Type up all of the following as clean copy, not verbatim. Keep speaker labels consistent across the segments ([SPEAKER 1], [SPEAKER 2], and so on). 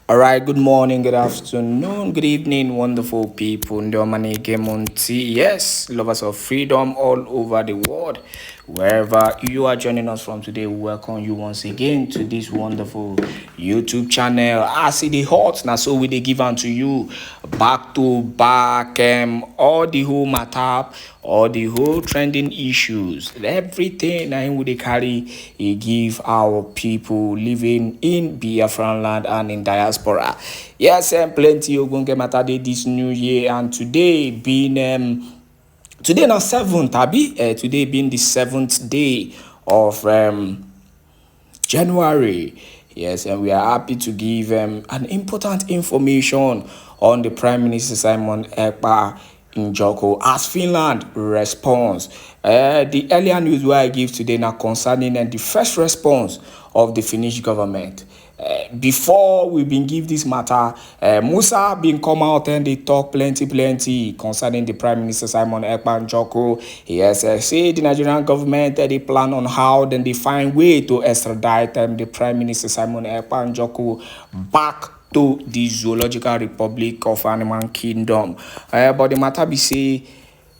[SPEAKER 1] All right, good morning, good afternoon, good evening, wonderful people. Ndomani Gemonti. Yes, lovers of freedom all over the world. Wherever you are joining us from today, we welcome you once again to this wonderful YouTube channel. I see the hot, now so we they give unto you back to back all the whole matter, all the whole trending issues, everything I we they carry, he give our people living in Biafran land and in diaspora. Yes, and plenty of going matter this new year, and today being today now seventh, abi today being the seventh day of January. Yes, and we are happy to give an important information on the Prime Minister Simon Ekpa in Joko as Finland response. The earlier news where I give today now concerning the first response of the Finnish government. Before we been give this matter, Musa been come out and they talk plenty concerning the Prime Minister Simon Ekpa Joko. Yes, say the Nigerian government they plan on how then they find way to extradite the Prime Minister Simon Ekpa Joko back to the Zoological Republic of Animal Kingdom. But the matter be say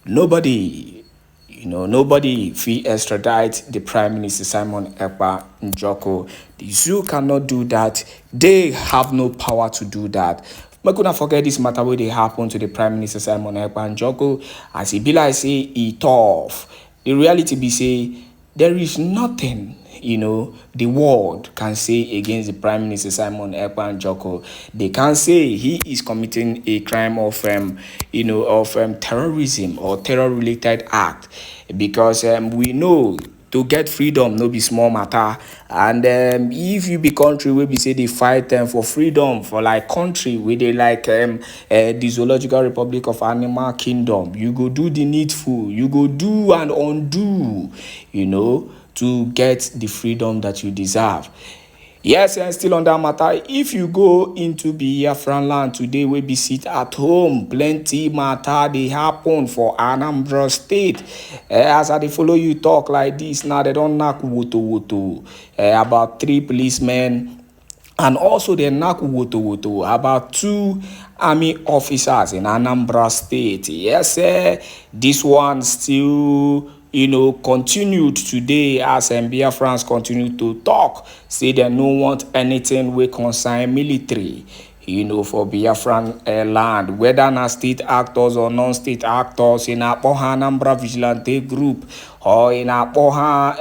[SPEAKER 1] nobody fee extradite the Prime Minister Simon Ekpa Njoko. The zoo cannot do that. They have no power to do that. But could not forget this matter where they happen to the Prime Minister Simon Ekpa Njoko. As he be like say he tough. The reality be say there is nothing the world can say against the Prime Minister Simon Ekpa Njoko. They can say he is committing a crime of terrorism or terror-related act, because we know to get freedom no be small matter. And if you be country where we say they fight for freedom for like country where they like the Zoological Republic of Animal Kingdom, you go do the needful, you go do and undo, to get the freedom that you deserve. Yes, and still on that matter, if you go into Biafran land today, we be sit at home, plenty matter they happen for Anambra State. As I dey follow you talk like this, now they don't knock woto about 3 policemen, and also they knock woto about 2 army officers in Anambra State. Yes, this one still continued today as Biafrans continue to talk, say they no want anything we concern military, for Biafran land, whether na state actors or non-state actors, in Akpoha Anambra Vigilante Group or in Akpoha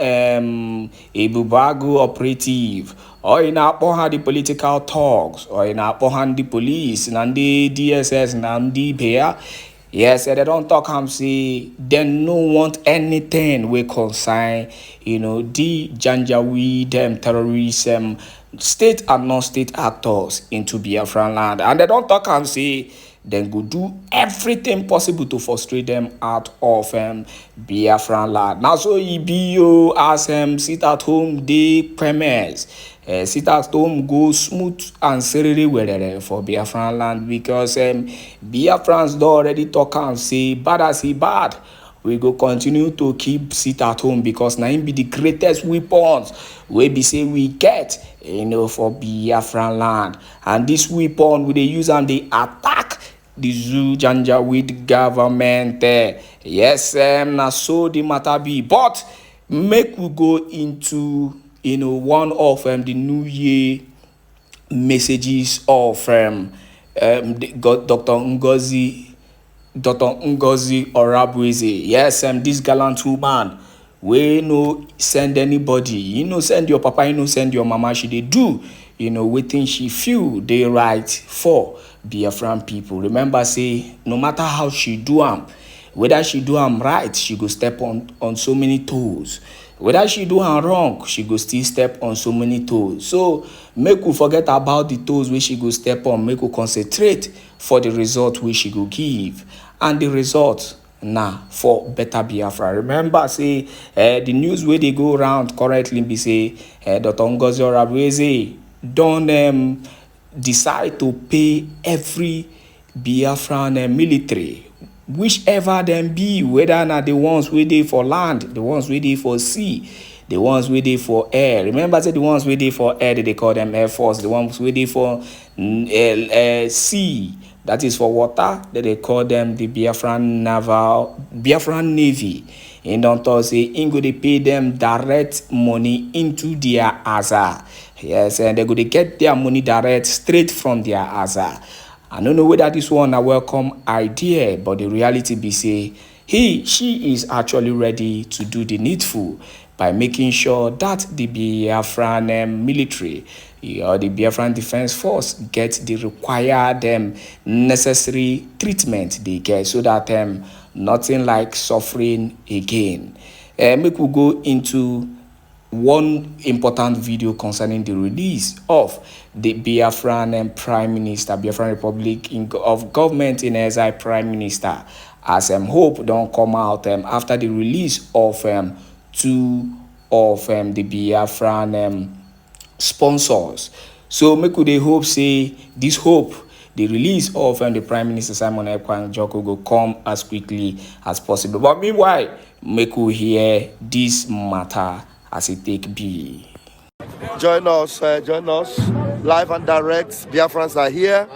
[SPEAKER 1] Ebubagu Operative, or in Akpoha the political talks, or in Akpoha the police, and the DSS, and the bear. Yes, they don't talk and say they no want anything we consign, the Janjaweed, terrorists, state and non-state actors into Biafran land. And they don't talk and say then go do everything possible to frustrate them out of Biafran land. Now so he be you as sit at home the premise. Sit at home go smooth and serene wherever for Biafran land, because Biafrans don't already talk and say bad as he bad. We go continue to keep sit at home, because now him be the greatest weapons we be say we get for Biafran land. And this weapon we they use and they attack the zoo Janjaweed government. Yes, now so the matter be. But make we go into one of the New Year messages of Dr. Ngozi Orabueze. Yes, this gallant woman, we no send anybody, send your papa, send your mama. She they do, waiting she feel they right for Biafran people. Remember, say no matter how she do whether she do right, she go step on so many toes. Whether she do wrong, she go still step on so many toes. So make we forget about the toes where she go step on, make we concentrate for the result where she go give. And the result for better Biafra. Remember, say the news where they go around currently be say Dr. Ngozi Orabueze don't decide to pay every Biafran military, whichever them be, whether not the ones where they for land, the ones where they for sea, the ones waiting for air. Remember, say the ones waiting for air, they call them Air Force. The ones waiting for sea, that is for water, that they call them the Biafran Navy. And don't talk say in go they pay them direct money into their asa. Yes, and they go to get their money direct straight from their asa. I don't know whether this one a welcome idea, but the reality be say she is actually ready to do the needful by making sure that the Biafran military or the Biafran Defense Force get the required necessary treatment they get, so that nothing like suffering again. Make we go into one important video concerning the release of the Biafran Prime Minister, Biafran Republic of Government in Exile Prime Minister, as hope don't come out after the release of two of the Biafran sponsors. So make we dey hope say this hope, the release of the Prime Minister Simon Ekpa and Joko go come as quickly as possible. But meanwhile, make we hear this matter as it take be.
[SPEAKER 2] Join us live and direct. Biafrans are here.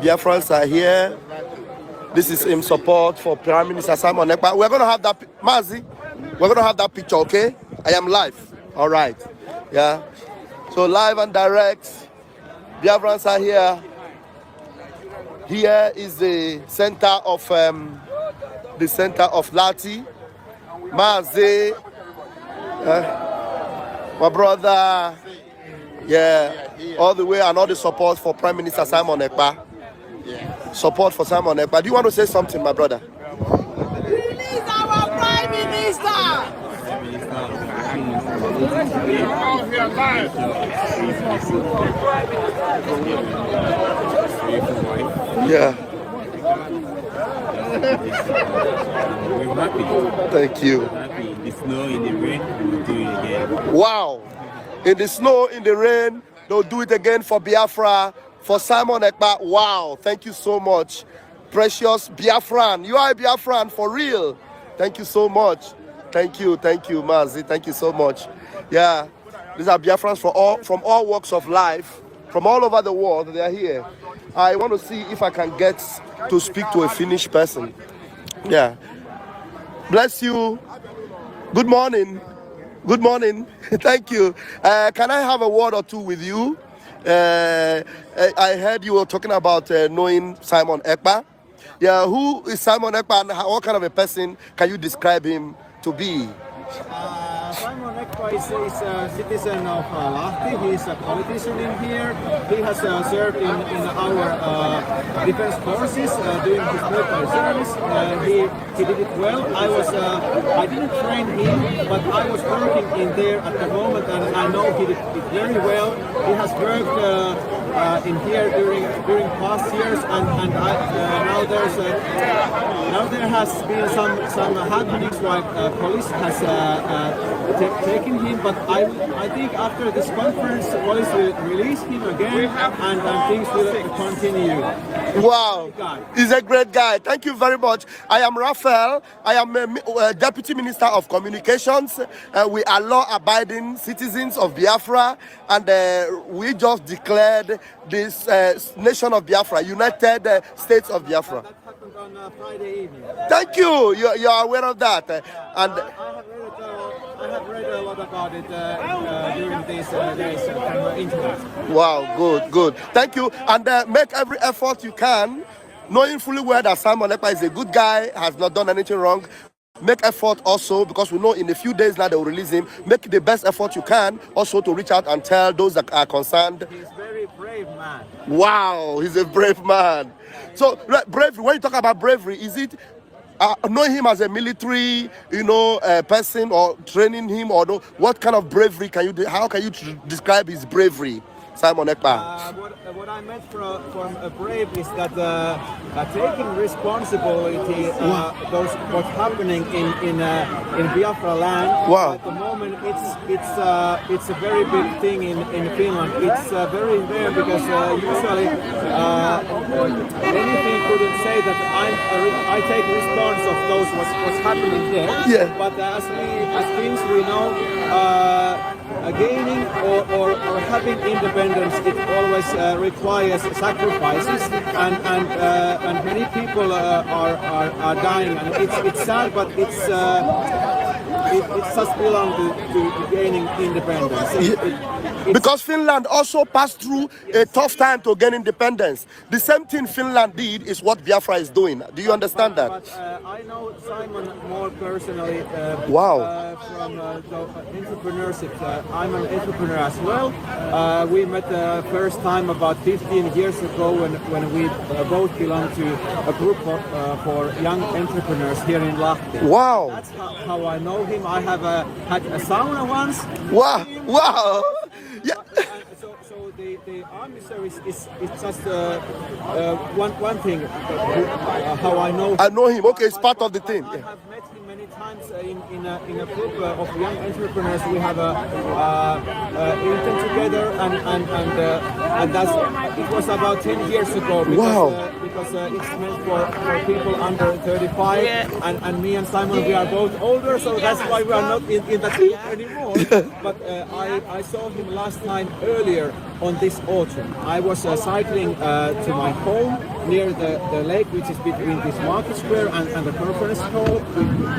[SPEAKER 2] Biafrans are here. This is in support for Prime Minister Simon Ekpa. We're going to have that, Mazi. We're going to have that picture, okay? I am live. All right. Yeah. So live and direct. Biafrans are here. Here is the center of Lati. Mazi. My brother, all the way, and all the support for Prime Minister Simon Ekpa. Support for Simon Ekpa. Do you want to say something, my brother?
[SPEAKER 3] Release our Prime Minister!
[SPEAKER 2] Yeah.
[SPEAKER 4] We're happy.
[SPEAKER 2] Thank you.
[SPEAKER 4] We're happy. In the snow, in the rain, we'll do it again.
[SPEAKER 2] Wow. In the snow, in the rain, they'll do it again for Biafra, for Simon Ekpa. Wow. Thank you so much. Precious Biafran. You are a Biafran for real. Thank you so much. Thank you, Mazi. Thank you so much. Yeah. These are Biafrans from all walks of life, from all over the world. They are here. I want to see if I can get to speak to a Finnish person. Yeah. Bless you. Good morning. Good morning. Thank you. Can I have a word or two with you? I heard you were talking about knowing Simon Ekpa. Yeah, who is Simon Ekpa and what kind of a person can you describe him to be?
[SPEAKER 5] Simon Ekpa is a citizen of Lahti. He is a politician in here. He has served in our defense forces doing his military service. He did it well. I didn't train him, but I was working in there at the moment, and I know he did it very well. He has worked in here during past years, and now there has been some happenings like police has taken him, but I think after this conference police will release him again, and things will continue.
[SPEAKER 2] Wow, he's a great guy. Thank you very much. I am Raphael. I am a Deputy Minister of Communications. We are law-abiding citizens of Biafra, and we just declared this nation of Biafra, United States of Biafra.
[SPEAKER 5] That happened on Friday evening.
[SPEAKER 2] Thank you. You are aware of that. And
[SPEAKER 5] I have read a lot about it during these days of internet.
[SPEAKER 2] wow, good. Thank you. And make every effort you can, knowing fully well that Simon Ekpa is a good guy, has not done anything wrong. Make effort also, because we know in a few days now they will release him. Make the best effort you can also to reach out and tell those that are concerned.
[SPEAKER 5] He's a very brave man.
[SPEAKER 2] Wow, he's a brave man. So bravery, when you talk about bravery, is it knowing him as a military, person, or training him, or what kind of bravery can you do? How can you describe his bravery, Simon Ekpa?
[SPEAKER 5] What I meant from Brave is that taking responsibility those what's happening in Biafra land.
[SPEAKER 2] Wow.
[SPEAKER 5] At the moment, it's a very big thing in Finland. It's very rare because usually anything couldn't say that I take response of those what's happening there.
[SPEAKER 2] Yeah.
[SPEAKER 5] But as things we know. Gaining or having independence, it always requires sacrifices, and many people are dying, and it's sad, but it just belongs to gaining independence.
[SPEAKER 2] Because Finland also passed through a tough time to gain independence. The same thing Finland did is what Biafra is doing. Do you understand that?
[SPEAKER 5] But I know Simon more personally.
[SPEAKER 2] Wow.
[SPEAKER 5] From entrepreneurship. I'm an entrepreneur as well. We met first time about 15 years ago when we both belong to a group for young entrepreneurs here in Lahti.
[SPEAKER 2] Wow.
[SPEAKER 5] That's how I know him. I have had a sauna once.
[SPEAKER 2] Wow. Wow. Yeah.
[SPEAKER 5] So the army service is just one thing. How I know him.
[SPEAKER 2] I know him. Okay, it's part of the thing.
[SPEAKER 5] I have met him many times in a group of young entrepreneurs. We have eaten together, and that's it was about 10 years ago. Because it's meant for people under 35, and me and Simon, we are both older, so that's why we are not in that group anymore. But I saw him last time earlier on this autumn. I was cycling to my home near the lake, which is between this market square and the conference hall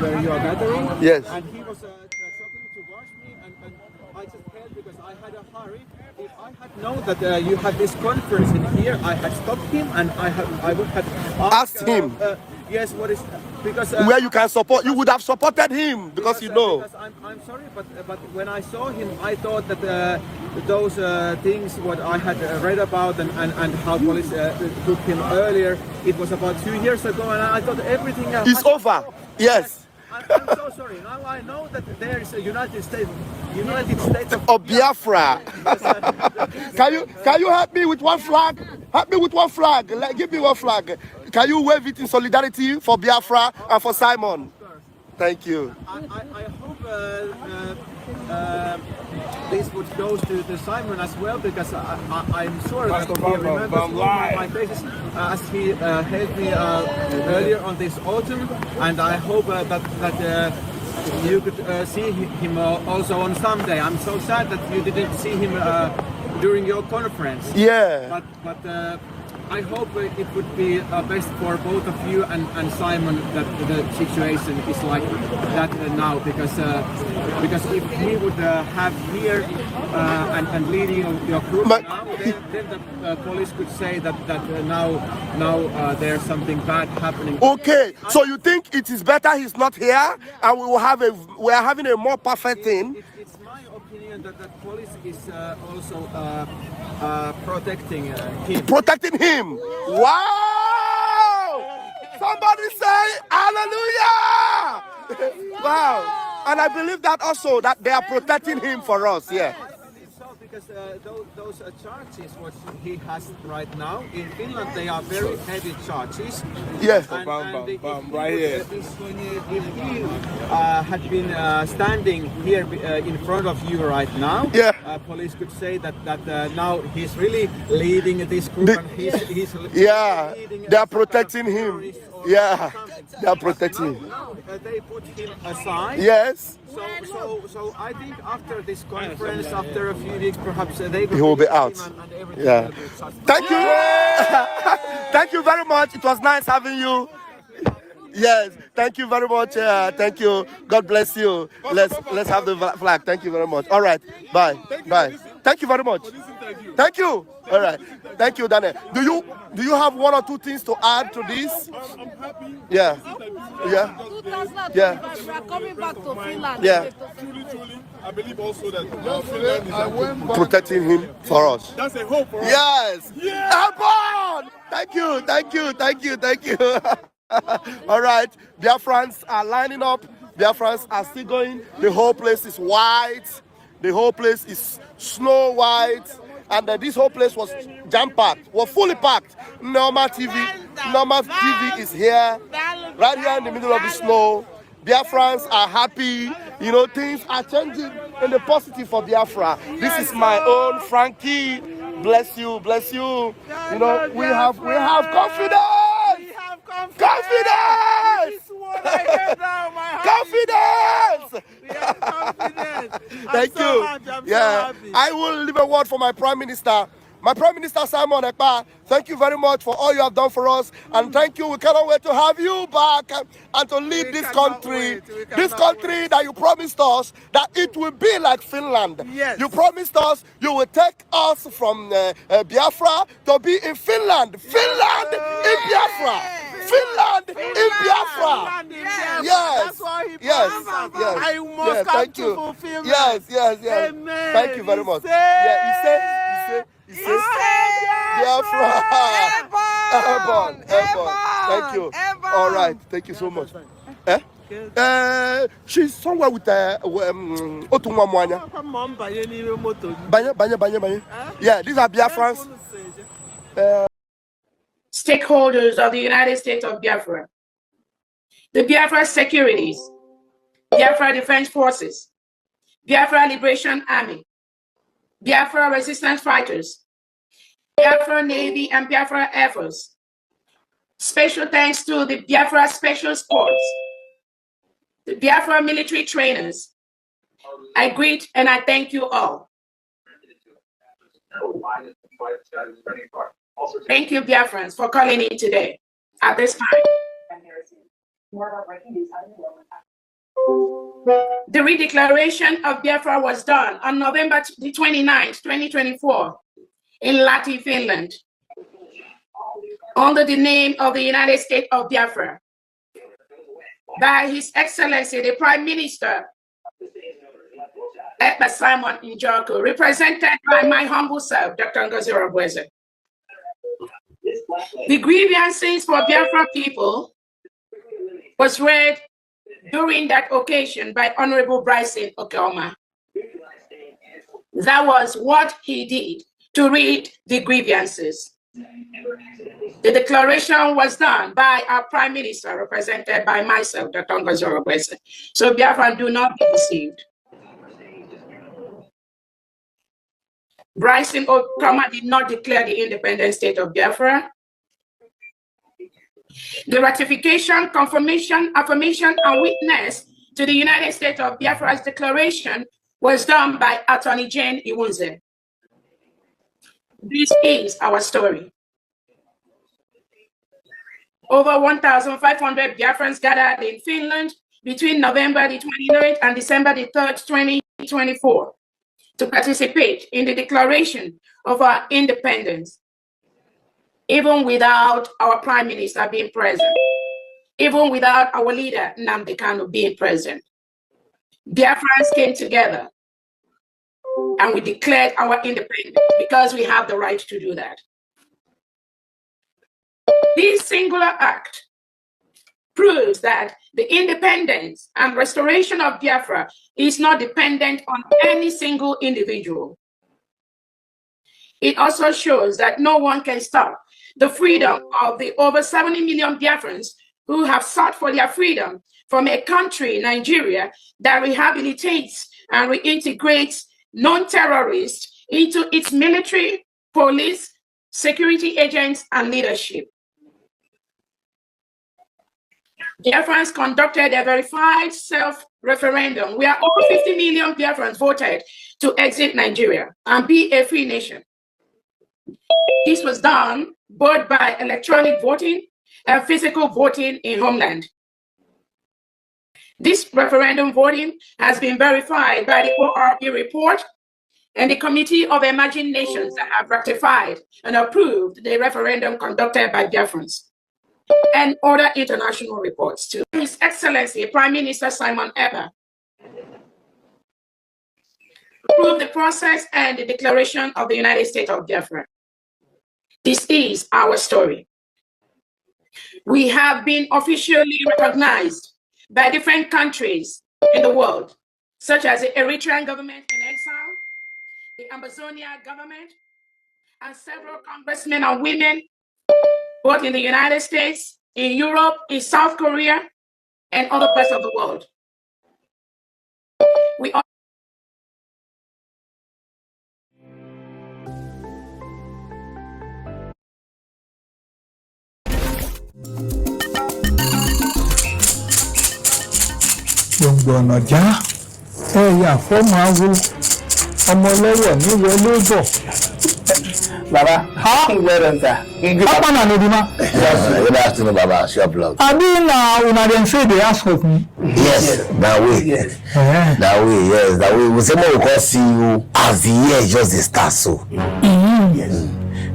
[SPEAKER 5] where you are gathering.
[SPEAKER 2] Yes.
[SPEAKER 5] And he was talking towards me, and I just held because I had a hurry. If I had known that you had this conference in here, I had stopped him and I would have
[SPEAKER 2] Asked him.
[SPEAKER 5] Yes, what is because
[SPEAKER 2] Where you can support, you would have supported him because you know.
[SPEAKER 5] Because I'm sorry, but when I saw him, I thought that those things what I had read about and how police took him earlier, it was about 2 years ago, and I thought everything
[SPEAKER 2] It's over. Yes.
[SPEAKER 5] I'm so sorry. Now I know that there is a United States
[SPEAKER 2] Of Biafra. Can you help me with one flag? Help me with one flag. Give me one flag. Can you wave it in solidarity for Biafra and for Simon? Thank you.
[SPEAKER 5] I hope this would go to Simon as well, because I'm sure that he remembers all my faces as he helped me earlier on this autumn, and I hope that you could see him also on Sunday. I'm so sad that you didn't see him during your conference.
[SPEAKER 2] Yeah.
[SPEAKER 5] But I hope it would be best for both of you and Simon that the situation is like that now, because if he would have here and leading your group now, then the police could say that now there's something bad happening.
[SPEAKER 2] Okay, so you think it is better he's not here, and we are having a more perfect thing?
[SPEAKER 5] It's my opinion that police is also protecting him.
[SPEAKER 2] Protecting him. Wow! Somebody say hallelujah! Wow! And I believe that also that they are protecting him for us. Yeah.
[SPEAKER 5] Because those charges what he has right now in Finland, they are very heavy charges.
[SPEAKER 2] Yes.
[SPEAKER 4] Right here.
[SPEAKER 5] If he had been standing here in front of you right now, police could say that now he's really leading this group, and he's leading
[SPEAKER 2] they are protecting him. Yeah, they are protecting him.
[SPEAKER 5] Now they put him aside.
[SPEAKER 2] Yes.
[SPEAKER 5] So I think after this conference, after a few weeks, perhaps he
[SPEAKER 2] will be out.
[SPEAKER 5] And everything
[SPEAKER 2] Yeah.
[SPEAKER 5] will be just
[SPEAKER 2] Thank you. Thank you very much. It was nice having you. Yes. Thank you very much. Thank you. God bless you. Let's have the flag. Thank you very much. All right. Bye. Bye. Thank you very much. Thank you. All right. Thank you, Daniel. Do you have one or two things to add to this?
[SPEAKER 3] I'm happy.
[SPEAKER 2] Yeah. Yeah.
[SPEAKER 3] 2025,
[SPEAKER 2] Yeah.
[SPEAKER 3] we are coming back to Finland.
[SPEAKER 2] Yeah.
[SPEAKER 3] Truly.
[SPEAKER 4] I believe also that Finland is a good.
[SPEAKER 2] Protecting him for us.
[SPEAKER 4] That's a hope for us.
[SPEAKER 2] Yes. Help on. Thank you. Thank you. Thank you. Thank you. All right. Biafrans are lining up. Biafrans are still going. The whole place is white. The whole place is snow white. and this whole place was jam-packed, was fully packed. Normal TV is here, right here in the middle of the snow. Biafrans are happy, you know, things are changing in the positive for Biafra. This is my own Frankie. Bless you, bless you. You know, we have confidence. Confidence! Confidence! Thank you. I will leave a word for my Prime Minister. My Prime Minister Simon Ekpa, thank you very much for all you have done for us, and thank you. We cannot wait to have you back and to lead this country. This country that you promised us that it will be like Finland.
[SPEAKER 5] Yes.
[SPEAKER 2] You promised us you will take us from Biafra to be in Finland. Finland in Biafra. Finland in Biafra. Yes.
[SPEAKER 5] That's why he
[SPEAKER 2] Yes.
[SPEAKER 5] promised us.
[SPEAKER 2] Yes.
[SPEAKER 5] I must come
[SPEAKER 2] Thank
[SPEAKER 5] to
[SPEAKER 2] you.
[SPEAKER 5] fulfill
[SPEAKER 2] Yes.
[SPEAKER 5] that.
[SPEAKER 2] Yes.
[SPEAKER 5] Amen.
[SPEAKER 2] Thank you very much.
[SPEAKER 5] He
[SPEAKER 2] He said, Biafra. Airborne. Thank you. All right. Thank you so much. She's somewhere with Otunwamwanya. Banye. Yeah, these are Biafrans.
[SPEAKER 6] Stakeholders of the United States of Biafra, the Biafra Securities, Biafra Defense Forces, Biafra Liberation Army, Biafra Resistance Fighters, Biafra Navy and Biafra Air Force. Special thanks to the Biafra Special Sports, the Biafra military trainers. I greet and I thank you all. Thank you, Biafrans, for calling in today at this time. The redeclaration of Biafra was done on November the 29th, 2024 in Lahti, Finland, under the name of the United States of Biafra by His Excellency, the Prime Minister, Ekpa Simon Njoko, represented by my humble self, Dr. Ngozi Robweze. The grievances for Biafra people was read during that occasion by Honorable Bryson Okeoma. That was what he did, to read the grievances. The declaration was done by our Prime Minister, represented by myself, Dr. Ngozi Robweze. So Biafra, do not be deceived. Bryson Okeoma did not declare the independent state of Biafra. The ratification, confirmation, affirmation, and witness to the United States of Biafra's declaration was done by Attorney Jane Iwunze. This is our story. Over 1,500 Biafrans gathered in Finland between November the 29th and December the 3rd, 2024, to participate in the declaration of our independence, even without our Prime Minister being present, even without our leader, Nnamdi Kanu, being present. Biafrans came together and we declared our independence because we have the right to do that. This singular act proves that the independence and restoration of Biafra is not dependent on any single individual. It also shows that no one can stop the freedom of the over 70 million Biafrans who have sought for their freedom from a country, Nigeria, that rehabilitates and reintegrates non-terrorists into its military, police, security agents, and leadership. Biafrans conducted a verified self-referendum where over 50 million Biafrans voted to exit Nigeria and be a free nation. This was done both by electronic voting and physical voting in homeland. This referendum voting has been verified by the ORB report and the Committee of Emerging Nations that have ratified and approved the referendum conducted by Biafrans, and other international reports too. His Excellency Prime Minister Simon Ekpa approved the process and the declaration of the United States of Biafra. This is our story. We have been officially recognized by different countries in the world, such as the Eritrean government in exile, the Ambazonia government, and several congressmen and women, both in the United States, in Europe, in South Korea, and other parts of the world. We are
[SPEAKER 7] gbogbo ọ̀nà já ẹ̀yà fọ́ọ̀mù awo ọmọ ọlọ́wọ̀ ní wọlé bọ̀.
[SPEAKER 8] Baba, well done, sir.
[SPEAKER 7] Papa na no dima.
[SPEAKER 8] Yes, good afternoon, Baba. Shop blog.
[SPEAKER 7] Abi na una dem say dey ask of me.
[SPEAKER 8] Yes, that way. Yes. That way, yes. That way. We say more we can see you as the year just the start so.
[SPEAKER 9] Yes.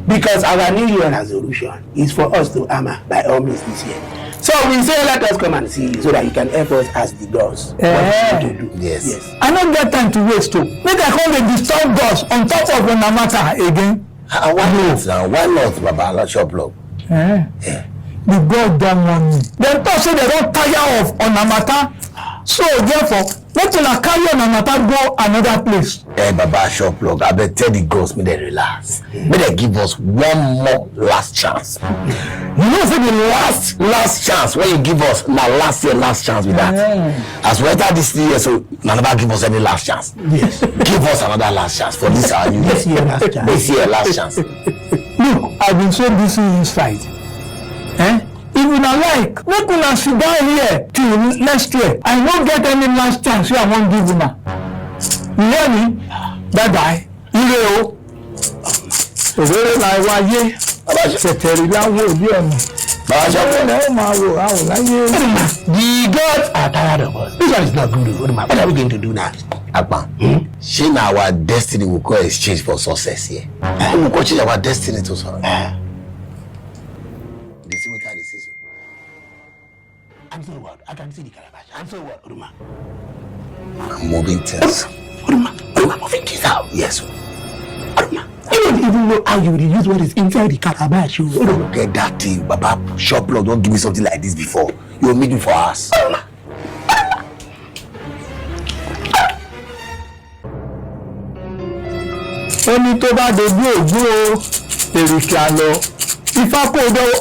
[SPEAKER 9] Because our New Year resolution is for us to hammer by all means this year. So we say let us come and see you so that you can help us as the gods. What to do.
[SPEAKER 8] Yes.
[SPEAKER 7] I don't get time to waste too. Make I come dey disturb gods on top of una matter again.
[SPEAKER 8] Why not now? Why not, Baba? Not shop blog.
[SPEAKER 7] Yeah. The God don't want me. Dem talk say they don tire of una matter. So therefore, let una carry una matter go another place.
[SPEAKER 8] Baba, shop blog. I better tell the gods may they relax. May they give us one more last chance. You know, say the last chance when you give us now last chance with that. As we enter this year, so never give us any last chance.
[SPEAKER 9] Yes.
[SPEAKER 8] Give us another last chance for this our new year.
[SPEAKER 9] This year last chance.
[SPEAKER 8] This year last chance.
[SPEAKER 7] Look, I've been so busy inside. If una like, make una sit down here till next year. I no get any last chance wey I wan give una. You hear me? Bye bye. Ire o. Òwéré la wá yé. Tẹ̀tẹ̀rì láwọn òbí ọ̀nà.
[SPEAKER 8] Baba, shop
[SPEAKER 7] Ṣé
[SPEAKER 8] blog.
[SPEAKER 7] ẹ máa wò àwọn láyé?
[SPEAKER 9] The gods are tired of us. This one is not good. What are we going to do now?
[SPEAKER 8] Akpan, she now our destiny will go exchange for success here. We will go change our destiny to something. They see what I see.
[SPEAKER 9] I'm so what? I can see the calabash. I'm so what, Uruma?
[SPEAKER 8] I'm moving things.
[SPEAKER 9] Uruma, moving things out.
[SPEAKER 8] Yes.
[SPEAKER 9] Uruma, you don't even know how you will use what is inside the calabash. Uruma.
[SPEAKER 8] Get that thing, Baba. Shop blog, don't give me something like this before. You'll meet me for us.
[SPEAKER 7] Ẹni tó bá dojú ògún o, èrìkì àlọ́, ifá kò dọ́wọ́.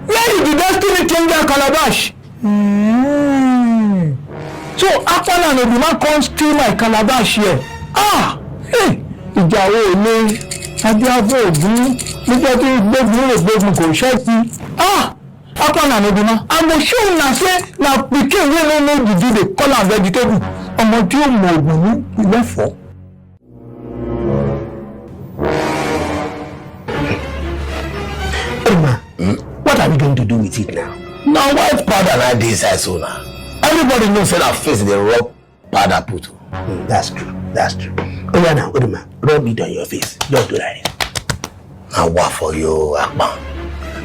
[SPEAKER 7] Where is the destiny changer calabash? So Akpana and Oduma come steal my calabash here. Ìjà wo lé Adéáfó Ògún nígbà tí gbógun rè gbógun kò ṣẹ́kù. Akpana and Oduma, I go show una say na pikin wey no know juju dey call am vegetable. Ọmọ tí ó mọ ògùn ní ìlẹ́fọ̀ọ́.
[SPEAKER 9] Uruma, what are we going to do with it now?
[SPEAKER 8] Now, white powder like this, I saw now. Everybody knows that face the rub powder put.
[SPEAKER 9] That's true. Oh yeah, now, Uruma, rub it on your face. Just do that.
[SPEAKER 8] Now, what for you, Akpan?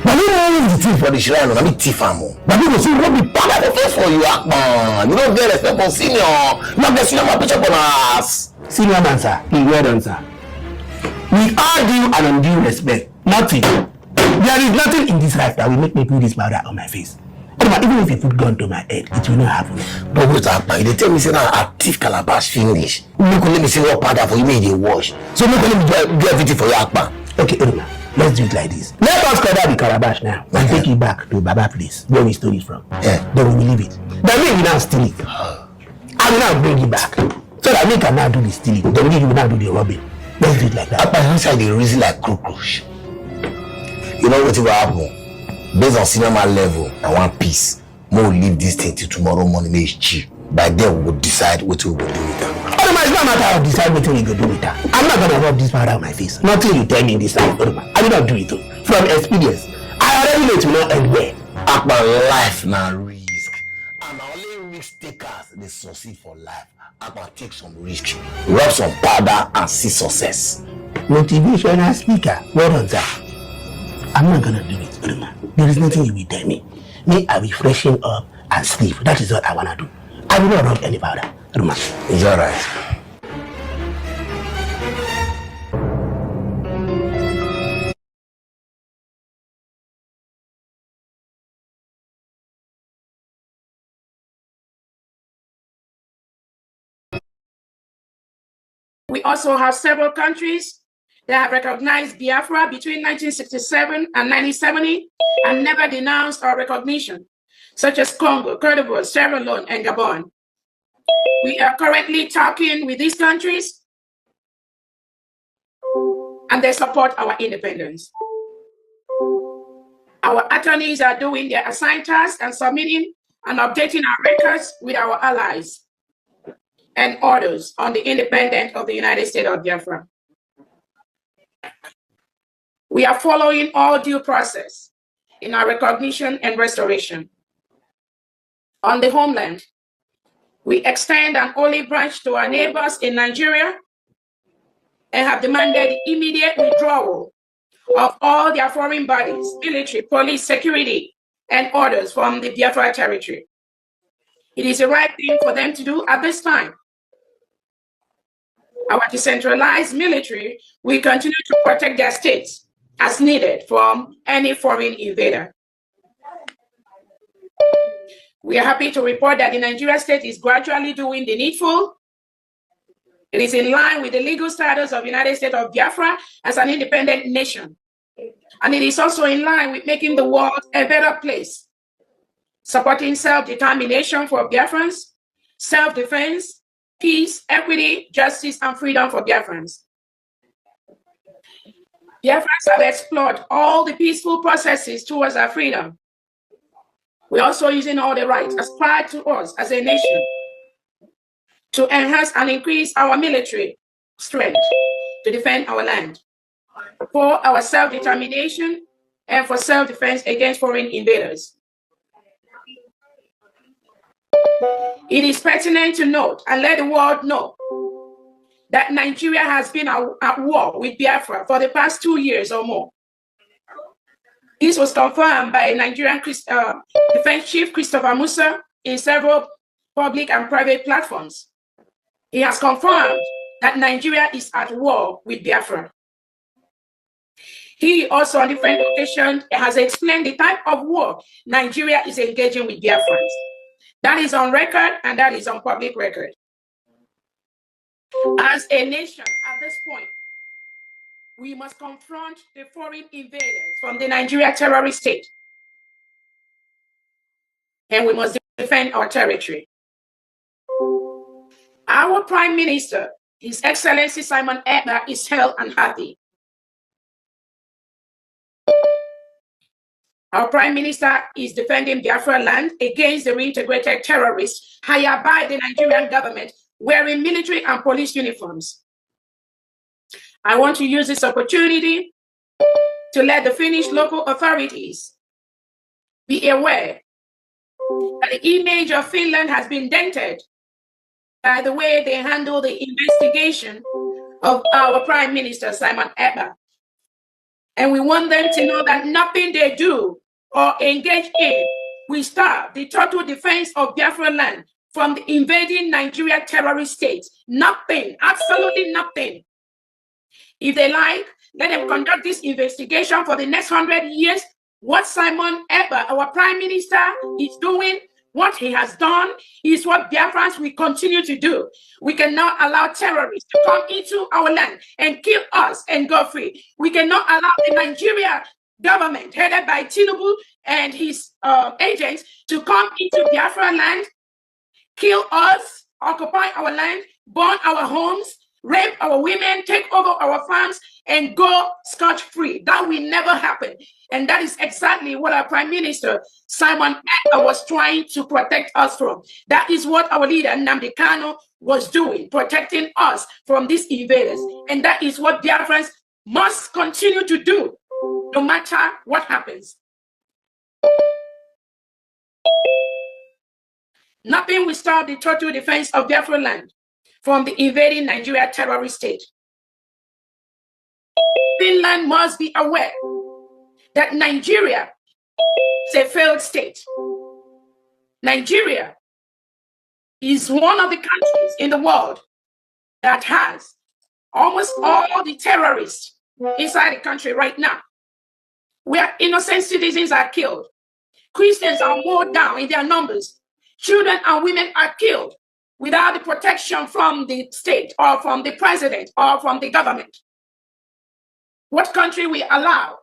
[SPEAKER 8] But you don't use the thief for the shrine, let me thief am. But people say rub the powder the face for you, Akpan. You don't get respect for senior. Not the senior man picture on us.
[SPEAKER 9] Senior man, sir. Well done, sir. We all due an undue respect. Nothing. There is nothing in this life that will make me put this powder on my face. Even if you put gun to my head, it will not happen.
[SPEAKER 8] But wait, Akpan, they tell me say now a thief calabash finish. Make let me see what powder for you make they wash. So make let me do everything for you, Akpan.
[SPEAKER 9] Okay, Uruma, let's do it like this. Let us cover the calabash now and take it back to Baba place where we stole it from.
[SPEAKER 8] Yeah.
[SPEAKER 9] Then we will leave it. Then we will now steal it. I will now bring it back. So that we can now do the stealing. Then we will now do the robbing. Let's do it like that.
[SPEAKER 8] Akpan, inside they reason like cockroach. You know what will happen? Based on cinema level and one piece, we will leave this thing till tomorrow morning. It's cheap. By then we will decide what we will do with that.
[SPEAKER 9] Uruma, it's not a matter of decide what we go do with that. I'm not gonna rub this powder on my face. Nothing you tell me this time, Uruma. I will not do it. From experience, I already know it will not end well.
[SPEAKER 8] Akpan, life na risk. And only risk takers they succeed for life. Akpan, take some risk, rub some powder and see success.
[SPEAKER 9] Motivational speaker. Well done, sir. I'm not gonna do it, Uruma. There is nothing you will tell me. Me, I will freshen up and sleep. That is what I wanna do. I will not rub any powder, Uruma.
[SPEAKER 8] It's alright.
[SPEAKER 6] We also have several countries They have recognized Biafra between 1967 and 1970 and never denounced our recognition, such as Congo, Cote d'Ivoire, Sierra Leone, and Gabon. We are currently talking with these countries, and they support our independence. Our attorneys are doing their assigned tasks and submitting and updating our records with our allies and orders on the independence of the United States of Biafra. We are following all due process in our recognition and restoration. On the homeland, we extend an olive branch to our neighbors in Nigeria and have demanded immediate withdrawal of all their foreign bodies, military, police, security, and orders from the Biafra territory. It is the right thing for them to do at this time. Our decentralized military will continue to protect their states as needed from any foreign invader. We are happy to report that the Nigeria state is gradually doing the needful. It is in line with the legal status of the United States of Biafra as an independent nation. And it is also in line with making the world a better place, supporting self-determination for Biafrans, self-defense, peace, equity, justice, and freedom for Biafrans. Biafrans have explored all the peaceful processes towards our freedom. We're also using all the rights aspired to us as a nation to enhance and increase our military strength to defend our land, for our self-determination, and for self-defense against foreign invaders. It is pertinent to note and let the world know that Nigeria has been at war with Biafra for the past 2 years or more. This was confirmed by Nigerian Defense Chief Christopher Musa in several public and private platforms. He has confirmed that Nigeria is at war with Biafra. He also on different occasions has explained the type of war Nigeria is engaging with Biafrans. That is on record and that is on public record. As a nation at this point, we must confront the foreign invaders from the Nigeria terrorist state. And we must defend our territory. Our Prime Minister, His Excellency Simon Ekpa, is hale and happy. Our Prime Minister is defending Biafra land against the reintegrated terrorists hired by the Nigerian government wearing military and police uniforms. I want to use this opportunity to let the Finnish local authorities be aware that the image of Finland has been dented by the way they handle the investigation of our Prime Minister, Simon Ekpa. And we want them to know that nothing they do or engage in will stop the total defense of Biafra land from the invading Nigeria terrorist state. Nothing, absolutely nothing. If they like, let them conduct this investigation for the next 100 years. What Simon Ekpa, our Prime Minister, is doing, what he has done, is what Biafrans will continue to do. We cannot allow terrorists to come into our land and kill us and go free. We cannot allow the Nigeria government, headed by Tinubu and his agents, to come into Biafra land, kill us, occupy our land, burn our homes, rape our women, take over our farms, and go scot-free. That will never happen. And that is exactly what our Prime Minister, Simon Ekpa, was trying to protect us from. That is what our leader, Nnamdi Kanu, was doing, protecting us from these invaders. And that is what Biafrans must continue to do, no matter what happens. Nothing will stop the total defense of Biafra land from the invading Nigeria terrorist state. Finland must be aware that Nigeria is a failed state. Nigeria is one of the countries in the world that has almost all the terrorists inside the country right now, where innocent citizens are killed. Christians are mowed down in their numbers. Children and women are killed without the protection from the state or from the president or from the government. What country will allow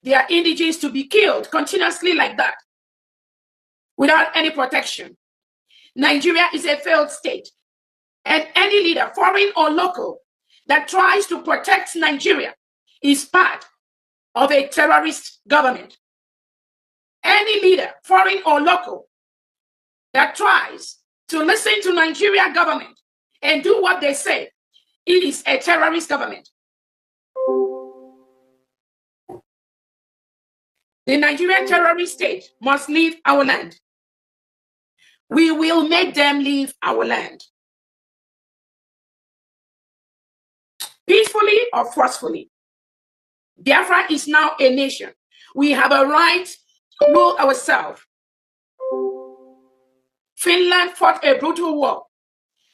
[SPEAKER 6] their indigenes to be killed continuously like that without any protection? Nigeria is a failed state, and any leader, foreign or local, that tries to protect Nigeria is part of a terrorist government. Any leader, foreign or local, that tries to listen to Nigeria government and do what they say, it is a terrorist government. The Nigerian terrorist state must leave our land. We will make them leave our land. Peacefully or forcefully. Biafra is now a nation. We have a right to rule ourselves. Finland fought a brutal war.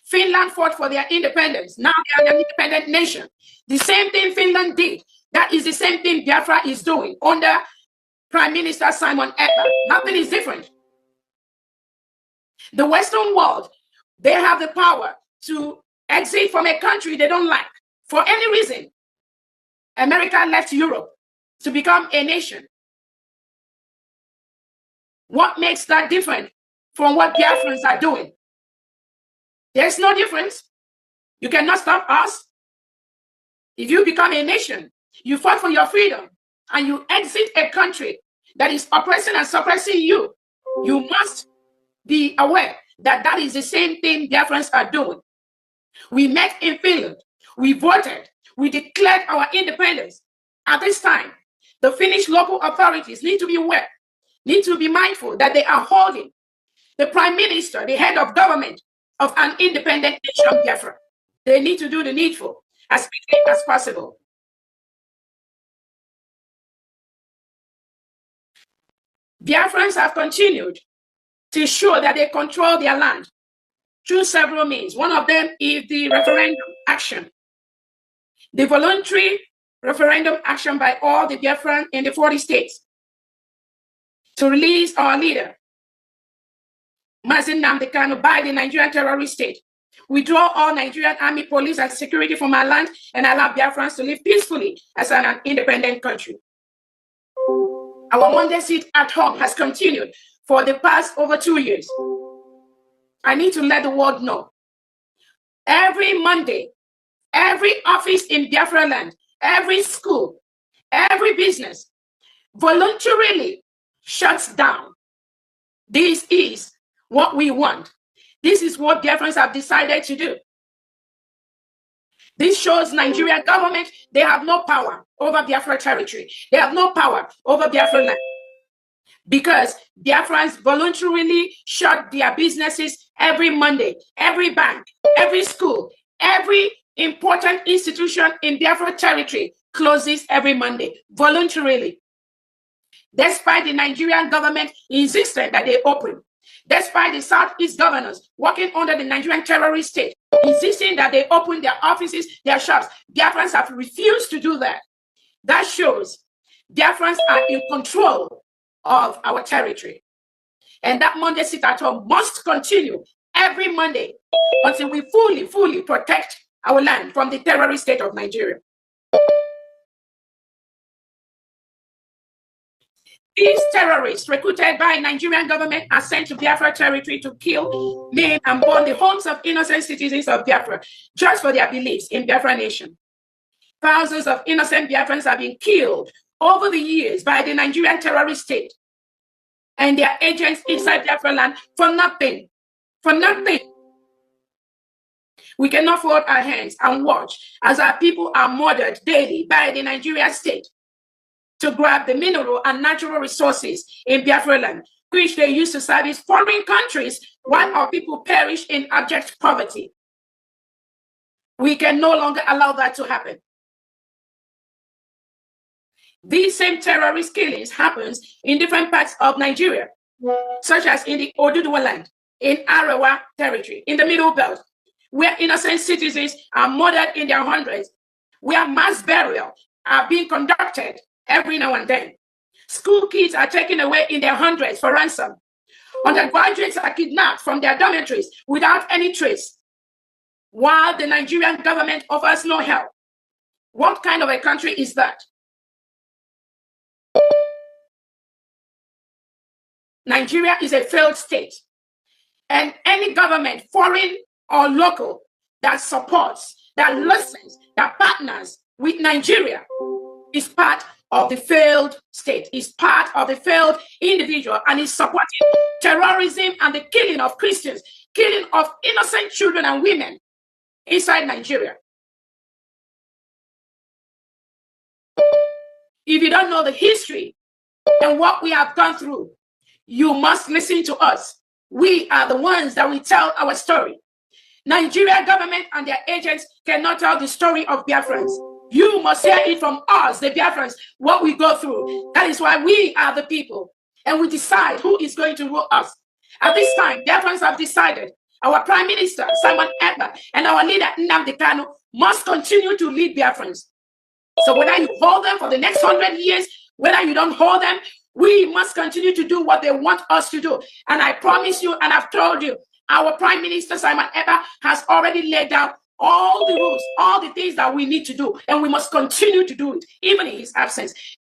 [SPEAKER 6] Finland fought for their independence. Now they are an independent nation. The same thing Finland did. That is the same thing Biafra is doing under Prime Minister Simon Ekpa. Nothing is different. The Western world, they have the power to exit from a country they don't like for any reason. America left Europe to become a nation. What makes that different from what Biafrans are doing? There's no difference. You cannot stop us. If you become a nation, you fight for your freedom, and you exit a country that is oppressing and suppressing you, you must be aware that that is the same thing Biafrans are doing. We met in Finland. We voted. We declared our independence. At this time, the Finnish local authorities need to be aware, need to be mindful that they are holding the prime minister, the head of government of an independent nation, Biafra. They need to do the needful as quickly as possible. Biafrans have continued to ensure that they control their land through several means. One of them is the referendum action. The voluntary referendum action by all the Biafran in the 40 states to release our leader, Mazin Nnamdi Kanu, by the Nigerian terrorist state. Withdraw all Nigerian army, police, and security from our land and allow Biafrans to live peacefully as an independent country. Our Monday sit at home has continued for the past over 2 years. I need to let the world know. Every Monday, every office in Biafra land, every school, every business voluntarily shuts down. This is what we want. This is what Biafrans have decided to do. This shows Nigerian government, they have no power over Biafra territory. They have no power over Biafra land. Because Biafrans voluntarily shut their businesses every Monday, every bank, every school, every important institution in Biafra territory closes every Monday, voluntarily. Despite the Nigerian government insisting that they open, despite the Southeast governors working under the Nigerian terrorist state, insisting that they open their offices, their shops, Biafrans have refused to do that. That shows Biafrans are in control of our territory. And that Monday sit at home must continue every Monday until we fully protect our land from the terrorist state of Nigeria. These terrorists recruited by Nigerian government are sent to Biafra territory to kill, maim, and burn the homes of innocent citizens of Biafra just for their beliefs in Biafra nation. Thousands of innocent Biafrans have been killed over the years by the Nigerian terrorist state and their agents inside Biafra land for nothing. For nothing. We cannot fold our hands and watch as our people are murdered daily by the Nigerian state to grab the mineral and natural resources in Biafra land, which they use to service foreign countries while our people perish in abject poverty. We can no longer allow that to happen. These same terrorist killings happens in different parts of Nigeria, such as in the Oduduwa land, in Arewa territory, in the Middle Belt, where innocent citizens are murdered in their hundreds, where mass burial are being conducted every now and then. School kids are taken away in their hundreds for ransom. Undergraduates are kidnapped from their dormitories without any trace, while the Nigerian government offers no help. What kind of a country is that? Nigeria is a failed state. And any government, foreign or local, that supports, that listens, that partners with Nigeria is part of the failed state, is part of the failed individual, and is supporting terrorism and the killing of Christians, killing of innocent children and women inside Nigeria. If you don't know the history and what we have gone through, you must listen to us. We are the ones that will tell our story. Nigeria government and their agents cannot tell the story of Biafrans. You must hear it from us, the Biafrans, what we go through. That is why we are the people, and we decide who is going to rule us. At this time, Biafrans have decided our Prime Minister, Simon Ekpa, and our leader, Nnamdi Kanu, must continue to lead Biafrans. So whether you hold them for the next 100 years, whether you don't hold them, we must continue to do what they want us to do. And I promise you, and I've told you, our Prime Minister, Simon Ekpa, has already laid down all the rules, all the things that we need to do. And we must continue to do it, even in his absence.